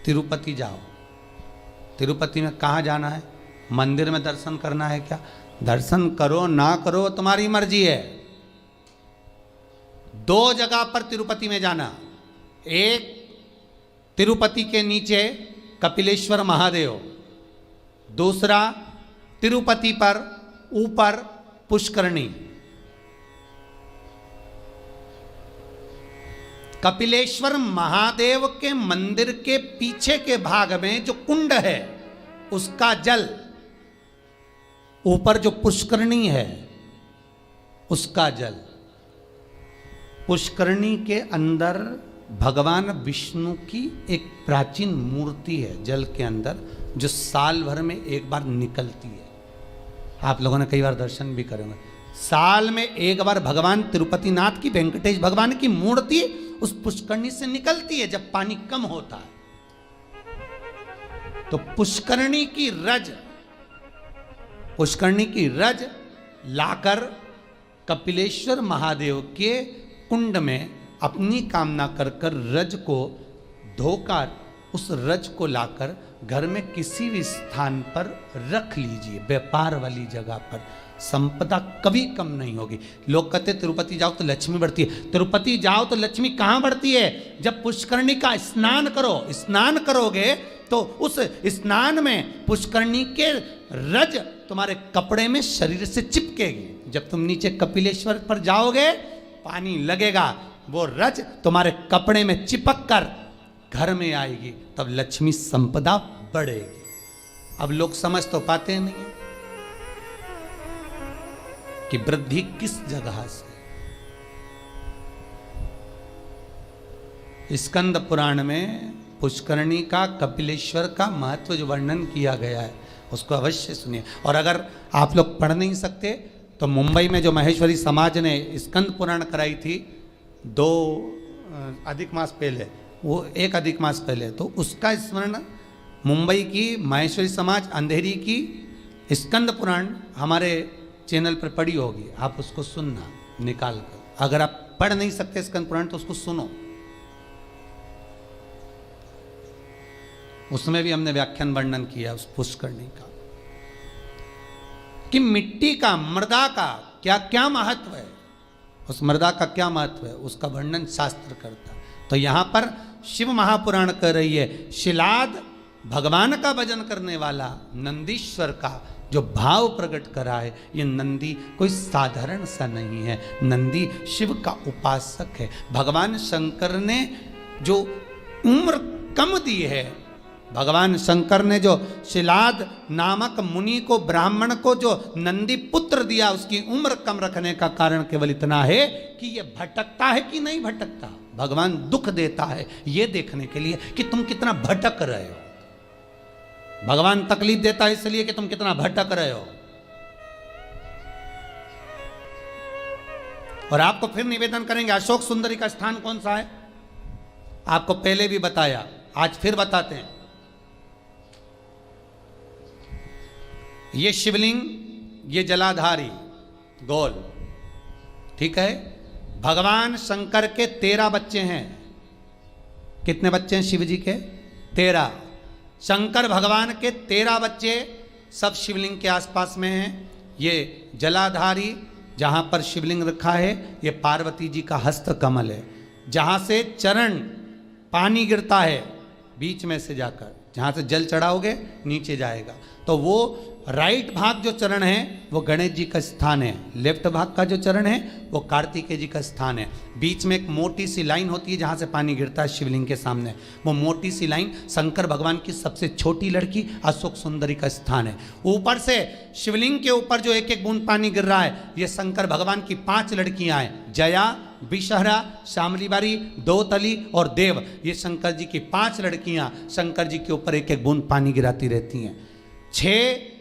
तिरुपति जाओ। तिरुपति में कहाँ जाना है? मंदिर में दर्शन करना है क्या? दर्शन करो ना करो तुम्हारी मर्जी है। दो जगह पर तिरुपति में जाना, एक तिरुपति के नीचे कपिलेश्वर महादेव, दूसरा तिरुपति पर ऊपर पुष्करणी। कपिलेश्वर महादेव के मंदिर के पीछे के भाग में जो कुंड है उसका जल, ऊपर जो पुष्करणी है उसका जल। पुष्करणी के अंदर भगवान विष्णु की एक प्राचीन मूर्ति है जल के अंदर, जो साल भर में एक बार निकलती है। आप लोगों ने कई बार दर्शन भी करे होंगे। साल में एक बार भगवान तिरुपति नाथ की, वेंकटेश भगवान की मूर्ति उस पुष्करणी से निकलती है जब पानी कम होता है। तो पुष्करणी की रज लाकर कपिलेश्वर महादेव के कुंड में अपनी कामना कर कर रज को धोकर उस रज को लाकर घर में किसी भी स्थान पर रख लीजिए, व्यापार वाली जगह पर। संपदा कभी कम नहीं होगी। लोग कहते तिरुपति जाओ तो लक्ष्मी बढ़ती है। तिरुपति जाओ तो लक्ष्मी कहाँ बढ़ती है? जब पुष्करणी का स्नान करो। स्नान करोगे तो उस स्नान में पुष्करणी के रज तुम्हारे कपड़े में शरीर से चिपकेगी। जब तुम नीचे कपिलेश्वर पर जाओगे पानी लगेगा, वो रज तुम्हारे कपड़े में चिपक कर घर में आएगी, तब लक्ष्मी संपदा बढ़ेगी। अब लोग समझ तो पाते नहीं कि वृद्धि किस जगह से। स्कंद पुराण में पुष्करणी का, कपिलेश्वर का महत्व जो वर्णन किया गया है उसको अवश्य सुनिए। और अगर आप लोग पढ़ नहीं सकते तो मुंबई में जो महेश्वरी समाज ने स्कंद पुराण कराई थी 2 अधिक मास पहले, वो 1 अधिक मास पहले, तो उसका स्मरण मुंबई की महेश्वरी समाज अंधेरी की स्कंद पुराण हमारे चैनल पर पड़ी होगी। आप उसको सुनना निकाल कर। अगर आप पढ़ नहीं सकते स्कंद पुराण तो उसको सुनो, उसमें भी हमने व्याख्यान वर्णन किया उस पुष्करणी का कि मिट्टी का, मृदा का क्या क्या महत्व है, उस मृदा का क्या महत्व है, उसका वर्णन शास्त्र करता। तो यहां पर शिव महापुराण कर रही है, शिलाद भगवान का भजन करने वाला नंदीश्वर का जो भाव प्रकट करा है, ये नंदी कोई साधारण सा नहीं है। नंदी शिव का उपासक है। भगवान शंकर ने जो उम्र कम दी है, भगवान शंकर ने जो शिलाद नामक मुनि को, ब्राह्मण को जो नंदी पुत्र दिया, उसकी उम्र कम रखने का कारण केवल इतना है कि ये भटकता है कि नहीं भटकता। भगवान दुख देता है ये देखने के लिए कि तुम कितना भटक रहे हो। भगवान तकलीफ देता है इसलिए कि तुम कितना भटक रहे हो। और आपको फिर निवेदन करेंगे, अशोक सुंदरी का स्थान कौन सा है? आपको पहले भी बताया, आज फिर बताते हैं। ये शिवलिंग, ये जलाधारी गोल, ठीक है। भगवान शंकर के 13 बच्चे हैं। कितने बच्चे हैं शिव जी के? 13। शंकर भगवान के 13 बच्चे सब शिवलिंग के आसपास में हैं। ये जलाधारी जहाँ पर शिवलिंग रखा है, ये पार्वती जी का हस्त कमल है। जहाँ से चरण पानी गिरता है बीच में से जाकर, जहाँ से जल चढ़ाओगे नीचे जाएगा, तो वो राइट भाग जो चरण है वो गणेश जी का स्थान है, लेफ्ट भाग का जो चरण है वो कार्तिकेय जी का स्थान है। बीच में एक मोटी सी लाइन होती है जहाँ से पानी गिरता है शिवलिंग के सामने, वो मोटी सी लाइन शंकर भगवान की सबसे छोटी लड़की अशोक सुंदरी का स्थान है। ऊपर से शिवलिंग के ऊपर जो एक एक बूंद पानी गिर रहा है, ये शंकर भगवान की 5 लड़कियाँ हैं, जया, विषहरा, शामलीबारी, दोतली और देव। ये शंकर जी की 5 लड़कियाँ शंकर जी के ऊपर एक एक बूंद पानी गिराती रहती हैं। 6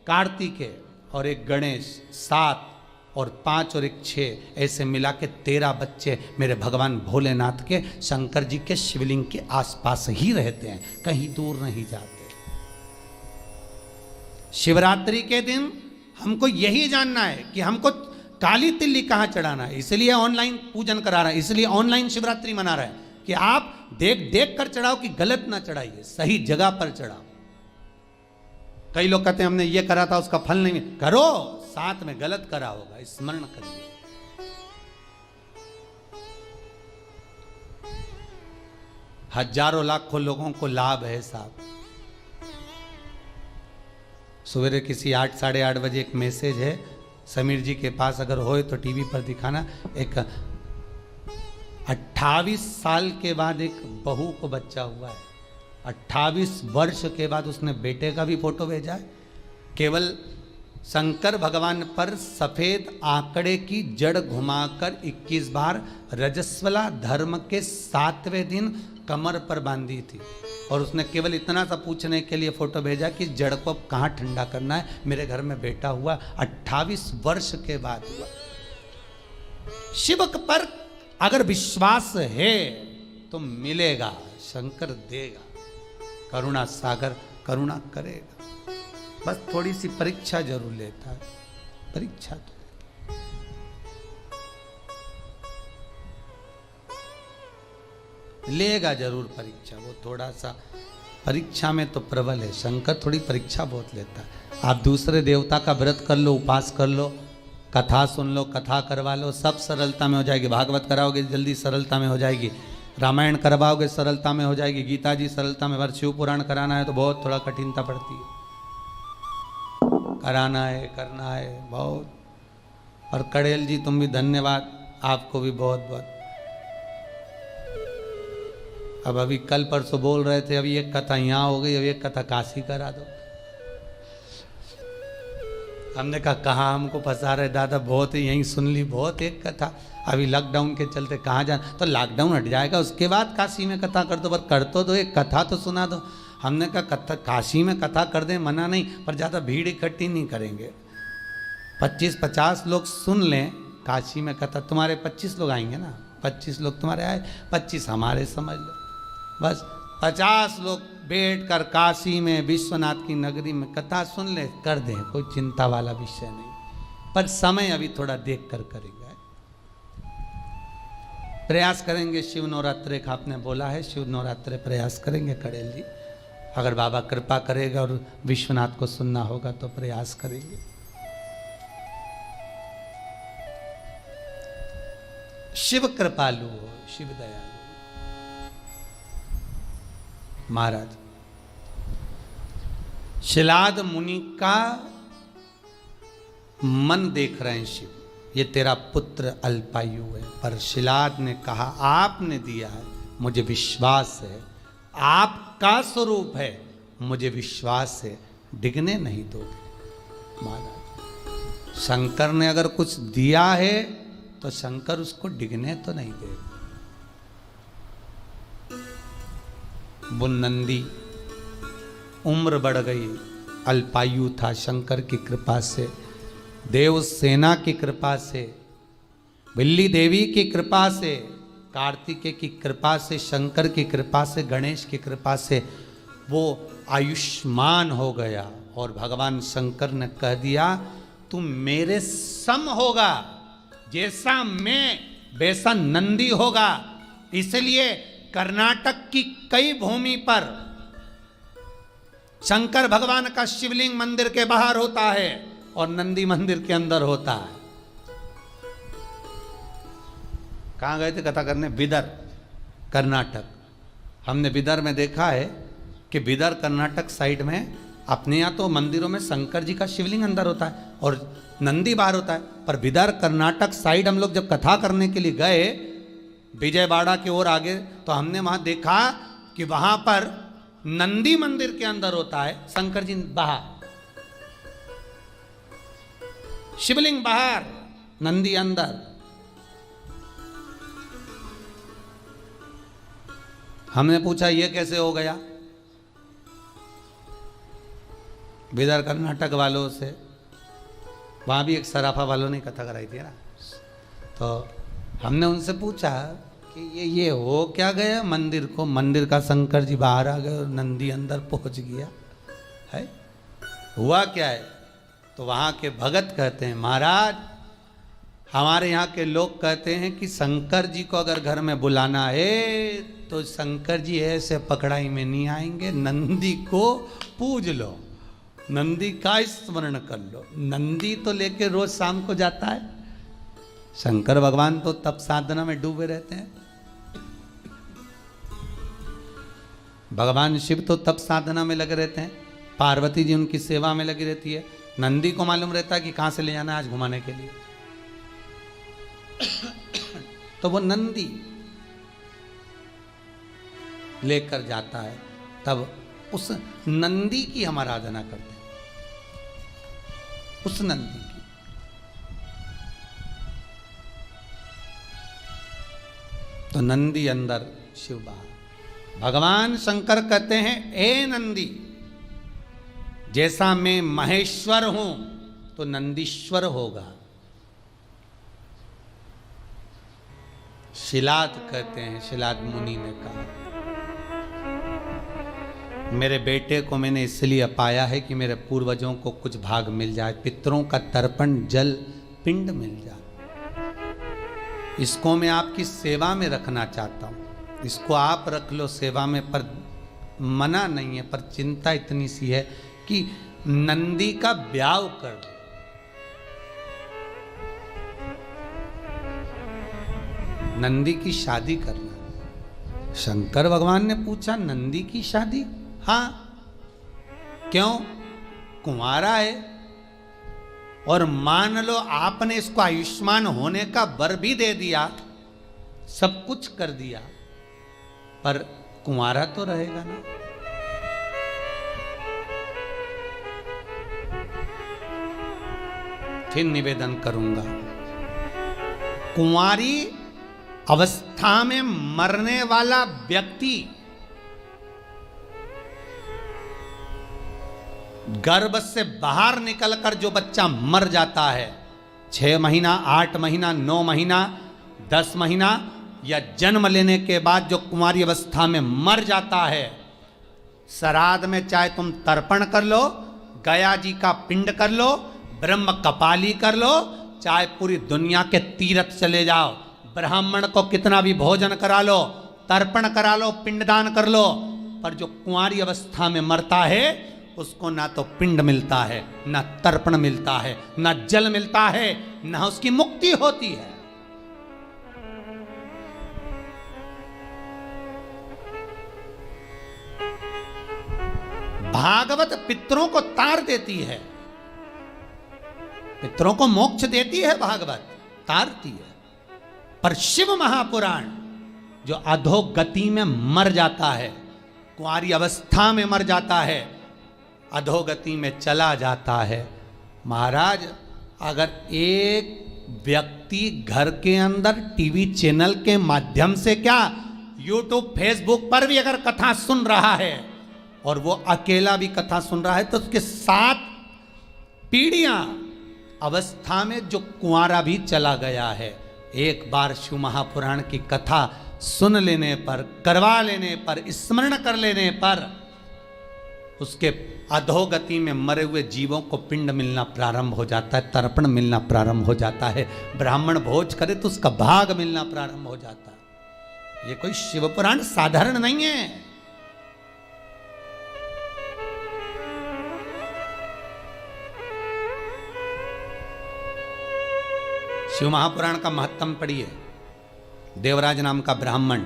कार्तिकेय और 1 गणेश, 7 और 5 और 1 6, ऐसे मिला के 13 बच्चे मेरे भगवान भोलेनाथ के शंकर जी के शिवलिंग के आसपास ही रहते हैं, कहीं दूर नहीं जाते। शिवरात्रि के दिन हमको यही जानना है कि हमको काली तिल्ली कहाँ चढ़ाना है, इसलिए ऑनलाइन पूजन करा रहा है, इसलिए ऑनलाइन शिवरात्रि मना रहा है। कि आप देख देख कर चढ़ाओ कि गलत ना चढ़ाइए, सही जगह पर चढ़ाओ। कई लोग कहते हैं हमने ये करा था उसका फल नहीं, करो, साथ में गलत करा होगा, स्मरण करिए। हजारों लाखों लोगों को लाभ है साहब। सवेरे किसी 8 साढ़े 8 बजे एक मैसेज है, समीर जी के पास अगर होए तो टीवी पर दिखाना। एक 28 साल के बाद एक बहू को बच्चा हुआ है, 28 वर्ष के बाद उसने बेटे का भी फोटो भेजा है। केवल शंकर भगवान पर सफेद आंकड़े की जड़ घुमाकर 21 बार रजस्वला धर्म के 7वें दिन कमर पर बांधी थी, और उसने केवल इतना सा पूछने के लिए फोटो भेजा कि जड़ को कहाँ ठंडा करना है, मेरे घर में बेटा हुआ, 28 वर्ष के बाद हुआ। शिव पर अगर विश्वास है तो मिलेगा, शंकर देगा, करुणा सागर करुणा करेगा। बस थोड़ी सी परीक्षा जरूर लेता है, परीक्षा तो लेगा जरूर परीक्षा। वो थोड़ा सा परीक्षा में तो प्रबल है, शंकर थोड़ी परीक्षा बहुत लेता है। आप दूसरे देवता का व्रत कर लो, उपास कर लो, कथा सुन लो, कथा करवा लो, सब सरलता में हो जाएगी। भागवत कराओगे जल्दी सरलता में हो जाएगी, रामायण करवाओगे सरलता में हो जाएगी, गीता जी सरलता में। शिव पुराण कराना है तो बहुत थोड़ा कठिनता पड़ती है, कराना है, करना है बहुत। और कड़ेल जी तुम भी धन्यवाद, आपको भी बहुत बहुत। अब अभी कल परसों बोल रहे थे, अभी एक कथा यहाँ हो गई, अभी एक कथा काशी करा दो। हमने कहा कहाँ हमको फंसा रहे दादा, बहुत यहीं सुन ली, बहुत एक कथा। अभी लॉकडाउन के चलते कहाँ जाना, तो लॉकडाउन हट जाएगा उसके बाद काशी में कथा कर दो, पर कर तो दो, एक कथा तो सुना दो। हमने कहा कथा काशी में कथा कर दें, मना नहीं, पर ज़्यादा भीड़ इकट्ठी नहीं करेंगे। 25-50 लोग सुन लें काशी में कथा, तुम्हारे 25 लोग आएंगे ना, 25 लोग तुम्हारे आए, 25 हमारे समझ लो, बस 50 लोग बैठ कर काशी में विश्वनाथ की नगरी में कथा सुन ले, कर दें, कोई चिंता वाला विषय नहीं। पर समय अभी थोड़ा देख कर करेंगे, प्रयास करेंगे। शिव नवरात्रे का आपने बोला है, शिव नवरात्रे प्रयास करेंगे कड़ेल जी, अगर बाबा कृपा करेगा और विश्वनाथ को सुनना होगा तो प्रयास करेंगे। शिव कृपालु हो, शिव दयालु। महाराज शिलाद मुनि का मन देख रहे हैं शिव, ये तेरा पुत्र अल्पायु है, पर शिलाद ने कहा आपने दिया है, मुझे विश्वास है, आपका स्वरूप है, मुझे विश्वास है, डिगने नहीं दोगे। महाराज शंकर ने अगर कुछ दिया है तो शंकर उसको डिगने तो नहीं देगा। वो नंदी उम्र बढ़ गई, अल्पायु था, शंकर की कृपा से, देव सेना की कृपा से, बिल्ली देवी की कृपा से, कार्तिकेय की कृपा से, शंकर की कृपा से, गणेश की कृपा से वो आयुष्मान हो गया। और भगवान शंकर ने कह दिया तू मेरे सम होगा, जैसा मैं वैसा नंदी होगा। इसलिए कर्नाटक की कई भूमि पर शंकर भगवान का शिवलिंग मंदिर के बाहर होता है और नंदी मंदिर के अंदर होता है। कहाँ गए थे कथा करने? बिदर, कर्नाटक। हमने बिदर में देखा है कि बिदर कर्नाटक साइड में अपने यहाँ तो मंदिरों में शंकर जी का शिवलिंग अंदर होता है और नंदी बाहर होता है, पर बिदर कर्नाटक साइड हम लोग जब कथा करने के लिए गए विजयवाड़ा की ओर आगे, तो हमने वहाँ देखा कि वहाँ पर नंदी मंदिर के अंदर होता है, शंकर जी बाहर, शिवलिंग बाहर, नंदी अंदर। हमने पूछा ये कैसे हो गया बिदर कर्नाटक वालों से। वहाँ भी एक सराफा वालों ने कथा कराई थी ना, तो हमने उनसे पूछा कि ये हो क्या गया मंदिर को, मंदिर का शंकर जी बाहर आ गए और नंदी अंदर पहुंच गया है, हुआ क्या है? तो वहाँ के भगत कहते हैं महाराज हमारे यहाँ के लोग कहते हैं कि शंकर जी को अगर घर में बुलाना है तो शंकर जी ऐसे पकड़ाई में नहीं आएंगे, नंदी को पूज लो, नंदी का स्मरण कर लो। नंदी तो लेके रोज शाम को जाता है, शंकर भगवान तो तप साधना में डूबे रहते हैं। भगवान शिव तो तप साधना में लगे रहते हैं, पार्वती जी उनकी सेवा में लगी रहती है। नंदी को मालूम रहता है कि कहां से ले जाना है आज घुमाने के लिए, तो वो नंदी लेकर जाता है। तब उस नंदी की हम आराधना करते हैं, उस नंदी की। तो नंदी अंदर, शिव बाहर। भगवान शंकर कहते हैं, ए नंदी, जैसा मैं महेश्वर हूं तो नंदीश्वर होगा। शिलाद कहते हैं, शिलाद मुनि ने कहा, मेरे बेटे को मैंने इसलिए पाया है कि मेरे पूर्वजों को कुछ भाग मिल जाए, पितरों का तर्पण जल पिंड मिल जाए। इसको मैं आपकी सेवा में रखना चाहता हूं, इसको आप रख लो सेवा में, पर मना नहीं है, पर चिंता इतनी सी है कि नंदी का ब्याह कर दो। नंदी की शादी करना। शंकर भगवान ने पूछा, नंदी की शादी? हाँ, क्यों? कुंवारा है, और मान लो आपने इसको आयुष्मान होने का वर भी दे दिया, सब कुछ कर दिया, पर कुंवारा तो रहेगा ना। फिर निवेदन करूंगा, कुंवारी अवस्था में मरने वाला व्यक्ति गर्भ से बाहर निकलकर जो बच्चा मर जाता है, 6 महीना, 8 महीना, 9 महीना, 10 महीना या जन्म लेने के बाद जो कुंवारी अवस्था में मर जाता है, श्राद्ध में चाहे तुम तर्पण कर लो, गया जी का पिंड कर लो, ब्रह्म कपाली कर लो, चाहे पूरी दुनिया के तीर्थ चले जाओ, ब्राह्मण को कितना भी भोजन करा लो, तर्पण करा लो, पिंडदान कर लो, पर जो कुंवारी अवस्था में मरता है उसको ना तो पिंड मिलता है, ना तर्पण मिलता है, ना जल मिलता है, ना उसकी मुक्ति होती है। भागवत पितरों को तार देती है, पितरों को मोक्ष देती है, भागवत तारती है। पर शिव महापुराण जो अधोगति में मर जाता है, कुंवारी अवस्था में मर जाता है, अधोगति में चला जाता है। महाराज, अगर एक व्यक्ति घर के अंदर टीवी चैनल के माध्यम से क्या, यूट्यूब फेसबुक पर भी अगर कथा सुन रहा है और वो अकेला भी कथा सुन रहा है, तो उसके 7 पीढ़ियां अवस्था में जो कुंवारा भी चला गया है, एक बार शिव महापुराण की कथा सुन लेने पर, करवा लेने पर, स्मरण कर लेने पर उसके अधोगति में मरे हुए जीवों को पिंड मिलना प्रारंभ हो जाता है, तर्पण मिलना प्रारंभ हो जाता है, ब्राह्मण भोज करे तो उसका भाग मिलना प्रारंभ हो जाता है। ये कोई शिव पुराण साधारण नहीं है। शिव महापुराण का महत्तम पढ़िए। देवराज नाम का ब्राह्मण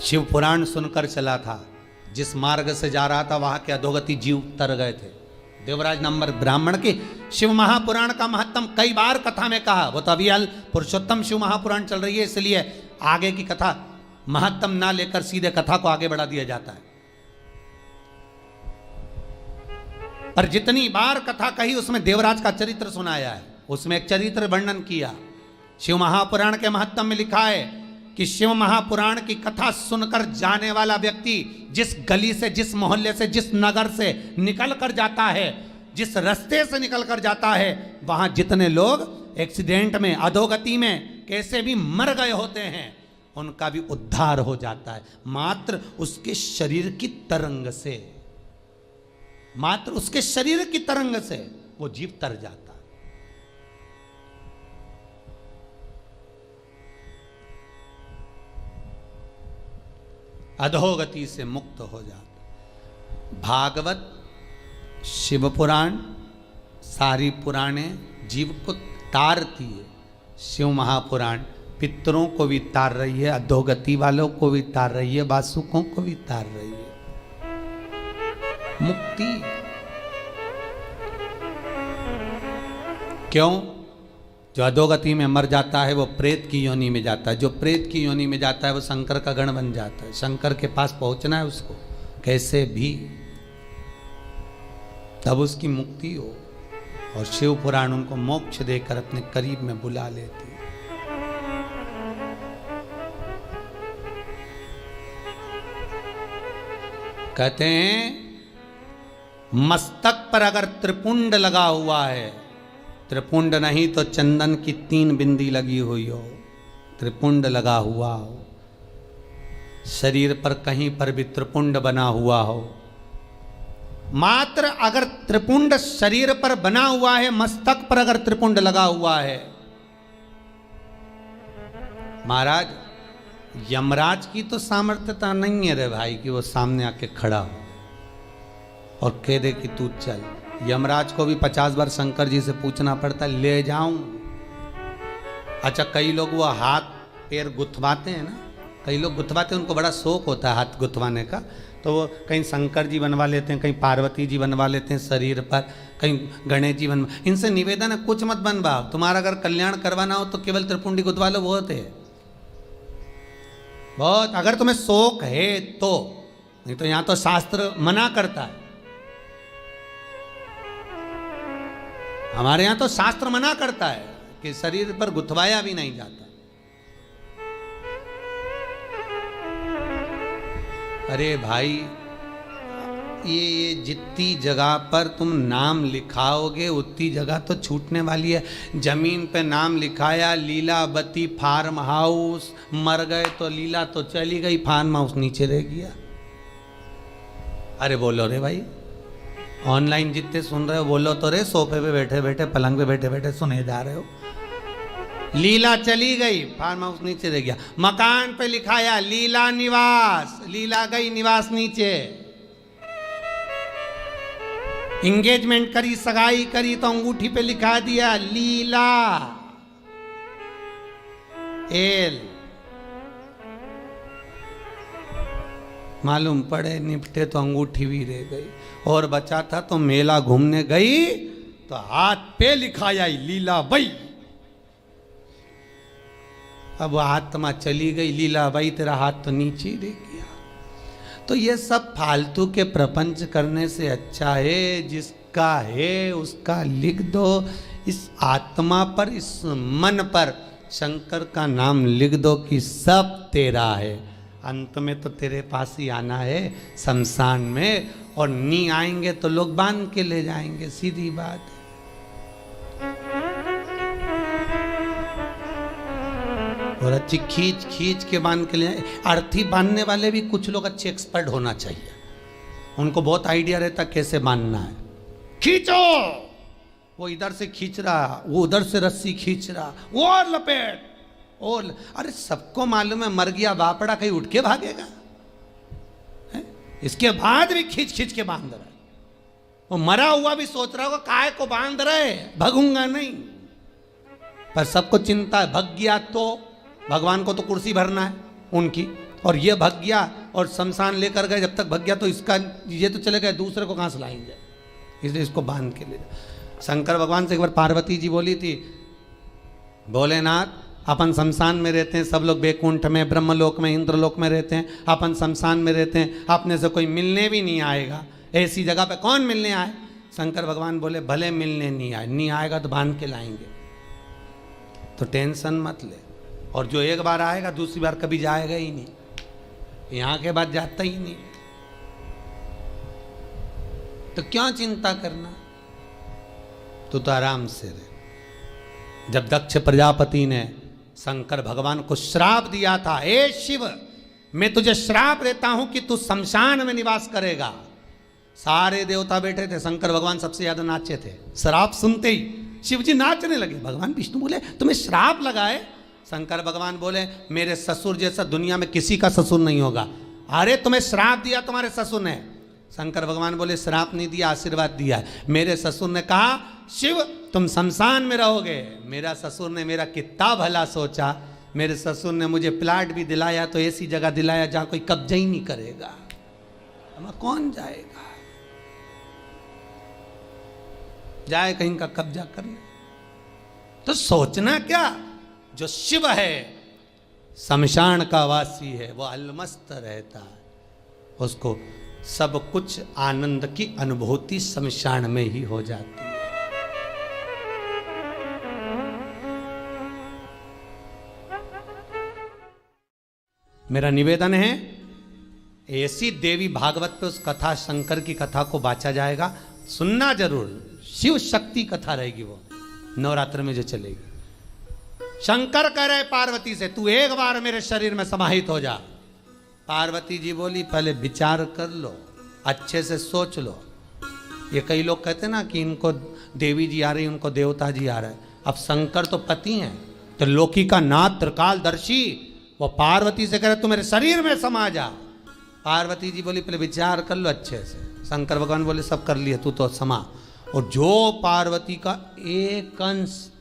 शिव पुराण सुनकर चला था, जिस मार्ग से जा रहा था वहां के अधोगति जीव तर गए थे। देवराज नंबर ब्राह्मण की शिव महापुराण का महत्तम कई बार कथा में कहा। वो तो अभी पुरुषोत्तम शिव महापुराण चल रही है, इसलिए आगे की कथा महत्तम ना लेकर सीधे कथा को आगे बढ़ा दिया जाता है। पर जितनी बार कथा कही उसमें देवराज का चरित्र सुनाया है, उसमें एक चरित्र वर्णन किया। शिव महापुराण के महत्तम में लिखा है कि शिव महापुराण की कथा सुनकर जाने वाला व्यक्ति जिस गली से, जिस मोहल्ले से, जिस नगर से निकल कर जाता है, जिस रास्ते से निकल कर जाता है, वहां जितने लोग एक्सीडेंट में, अधोगति में कैसे भी मर गए होते हैं, उनका भी उद्धार हो जाता है, मात्र उसके शरीर की तरंग से। मात्र उसके शरीर की तरंग से वो जीव तर जाता है। अधोगति से मुक्त हो जाता। भागवत, शिव पुराण, सारी पुराणे जीव को तारती है। शिव महापुराण पितरों को भी तार रही है, अधोगति वालों को भी तार रही है, वासुकों को भी तार रही है। मुक्ति क्यों? जो अधोगति में मर जाता है वो प्रेत की योनि में जाता है। जो प्रेत की योनि में जाता है वो शंकर का गण बन जाता है। शंकर के पास पहुंचना है उसको कैसे भी, तब उसकी मुक्ति हो। और शिव पुराण उनको मोक्ष देकर अपने करीब में बुला लेती है। कहते हैं मस्तक पर अगर त्रिपुंड लगा हुआ है, त्रिपुंड नहीं तो चंदन की 3 बिंदी लगी हुई हो, त्रिपुंड लगा हुआ हो, शरीर पर कहीं पर भी त्रिपुंड बना हुआ हो, मात्र अगर त्रिपुंड शरीर पर बना हुआ है, मस्तक पर अगर त्रिपुंड लगा हुआ है, महाराज यमराज की तो सामर्थ्यता नहीं है रे भाई कि वो सामने आके खड़ा हो और कह दे कि तू चल। यमराज को भी 50 बार शंकर जी से पूछना पड़ता, ले जाऊं? अच्छा, कई लोग वो हाथ पैर गुथवाते हैं ना, कई लोग गुथवाते हैं, उनको बड़ा शौक होता है हाथ गुथवाने का, तो वो कहीं शंकर जी बनवा लेते हैं, कहीं पार्वती जी बनवा लेते हैं शरीर पर, कहीं गणेश जी बनवा। इनसे निवेदन है कुछ मत बनवाओ, तुम्हारा अगर कल्याण करवाना हो तो केवल त्रिपुंडी गुथवा लो, बहुत है बहुत, अगर तुम्हें शौक है तो। नहीं तो यहां तो शास्त्र मना करता है, हमारे यहां तो शास्त्र मना करता है कि शरीर पर गुथवाया भी नहीं जाता। अरे भाई, ये जितनी जगह पर तुम नाम लिखाओगे उतनी जगह तो छूटने वाली है। जमीन पे नाम लिखाया लीलावती फार्म हाउस, मर गए तो लीला तो चली गई, फार्म हाउस नीचे रह गया। अरे बोलो रे भाई, ऑनलाइन जितने सुन रहे हो बोलो तो रे, सोफे पे बैठे बैठे, पलंग पे बैठे बैठे सुने जा रहे हो। लीला चली गई, फार्म हाउस नीचे रह गया। मकान पे लिखाया लीला निवास, लीला गई, निवास नीचे। इंगेजमेंट करी, सगाई करी तो अंगूठी पे लिखा दिया लीला एल। मालूम पड़े निपटे तो अंगूठी भी रह गई। और बचा था तो मेला घूमने गई तो हाथ पे लिखाया लीला बाई। अब आत्मा चली गई, लीला बाई तेरा हाथ तो नीचे ही रह गया। तो ये सब फालतू के प्रपंच करने से अच्छा है जिसका है उसका लिख दो। इस आत्मा पर, इस मन पर शंकर का नाम लिख दो कि सब तेरा है। अंत में तो तेरे पास ही आना है शमशान में, और नहीं आएंगे तो लोग बांध के ले जाएंगे, सीधी बात है। और अच्छी खींच खींच के बांध के ले। अर्थी बांधने वाले भी कुछ लोग अच्छे एक्सपर्ट होना चाहिए, उनको बहुत आइडिया रहता कैसे बांधना है। खींचो, वो इधर से खींच रहा, वो उधर से रस्सी खींच रहा, वो और लपेट और। अरे सबको मालूम है मर गया बापड़ा कहीं उठ के भागेगा है? इसके बाद भी खींच खींच के बांध रहा है। वो मरा हुआ भी सोच रहा होगा काय को बांध रहे, भगूंगा नहीं। पर सबको चिंता है, भग गया तो भगवान को तो कुर्सी भरना है उनकी, और ये भग गया और शमशान लेकर गए, जब तक भग गया तो इसका ये तो चले गए, दूसरे को कहाँ से लाएंगे, इसलिए इसको बांध के ले। शंकर भगवान से एक बार पार्वती जी बोली थी, भोलेनाथ अपन शमशान में रहते हैं, सब लोग बैकुंठ में, ब्रह्मलोक में, इंद्रलोक में रहते हैं, अपन शमशान में रहते हैं, अपने से कोई मिलने भी नहीं आएगा, ऐसी जगह पे कौन मिलने आए। शंकर भगवान बोले भले मिलने नहीं आए, नहीं आएगा तो बांध के लाएंगे, तो टेंशन मत ले। और जो एक बार आएगा दूसरी बार कभी जाएगा ही नहीं, यहाँ के बाद जाता ही नहीं, तो क्यों चिंता करना, तो आराम से रहे। जब दक्ष प्रजापति ने शंकर भगवान को श्राप दिया था, हे शिव मैं तुझे श्राप देता हूं कि तू शमशान में निवास करेगा, सारे देवता बैठे थे, शंकर भगवान सबसे ज्यादा नाचे थे। श्राप सुनते ही शिव जी नाचने लगे। भगवान विष्णु बोले तुम्हें श्राप लगा है। शंकर भगवान बोले मेरे ससुर जैसा दुनिया में किसी का ससुर नहीं होगा, अरे तुम्हें श्राप दिया तुम्हारे ससुर ने। शंकर भगवान बोले श्राप नहीं दिया, आशीर्वाद दिया। मेरे ससुर ने कहा शिव तुम शमशान में रहोगे। मेरा ससुर ने मेरा कितना भला सोचा। मेरे ससुर ने मुझे प्लाट भी दिलाया तो ऐसी जगह दिलाया जहां कोई कब्जा ही नहीं करेगा। हम कौन जाएगा, जाए कहीं का कब्जा कर ले। तो सोचना क्या, जो शिव है शमशान का वासी है, वो अलमस्त रहता है, उसको सब कुछ आनंद की अनुभूति शमशान में ही हो जाती है। मेरा निवेदन है ऐसी देवी भागवत पे उस कथा, शंकर की कथा को बांचा जाएगा, सुनना जरूर। शिव शक्ति कथा रहेगी वो नवरात्र में जो चलेगी। शंकर कह रहे पार्वती से तू एक बार मेरे शरीर में समाहित हो जा। पार्वती जी बोली पहले विचार कर लो, अच्छे से सोच लो। ये कई लोग कहते ना कि इनको देवी जी आ रही, उनको देवता जी आ रहे। अब शंकर तो पति हैं, तो लोकी का नाथ त्रिकालदर्शी, वो पार्वती से कह रहे तू मेरे शरीर में समा जा। पार्वती जी बोली पहले विचार कर लो अच्छे से। शंकर भगवान बोले सब कर लिए, तू तो समा। और जो पार्वती का एक अंश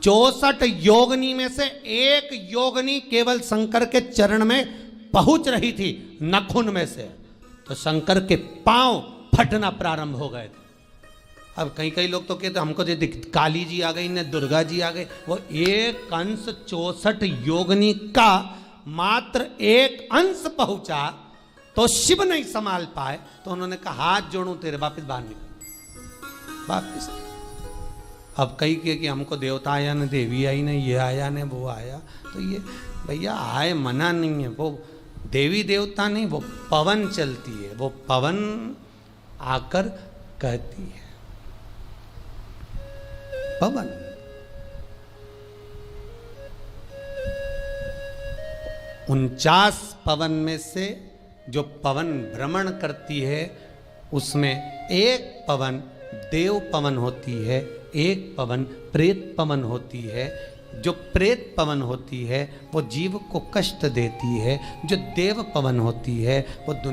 64 योगनी में से एक योगनी केवल शंकर के चरण में पहुंच रही थी, नखुन में से, तो शंकर के पांव फटना प्रारंभ हो गए थे। अब कई कई लोग तो कहते हमको जो काली जी आ गई न दुर्गा जी आ गई, वो एक अंश 64 योगनी का मात्र एक अंश पहुंचा तो शिव नहीं संभाल पाए, तो उन्होंने कहा हाथ जोड़ूं तेरे, वापिस बाहर निकल वापिस। अब कई के कि हमको देवता आया न देवी आई न ये आया न वो आया, तो ये भैया आए मना नहीं है, वो देवी देवता नहीं, वो पवन चलती है, वो पवन आकर कहती है पवन। उनचास पवन में से जो पवन भ्रमण करती है उसमें एक पवन देव पवन होती है, एक पवन प्रेत पवन होती है। जो प्रेत पवन होती है वो जीव को कष्ट देती है, जो देव पवन होती है वो दुनिया